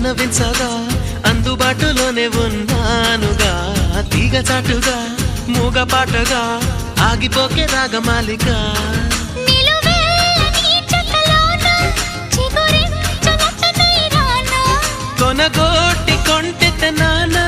విన్నవించగా అందుబాటులోనే ఉన్నానుగా తీగ చాటుగా మూగపాటగా ఆగిపోకే రాగమాలిక కొనగోటి కొంటె నానా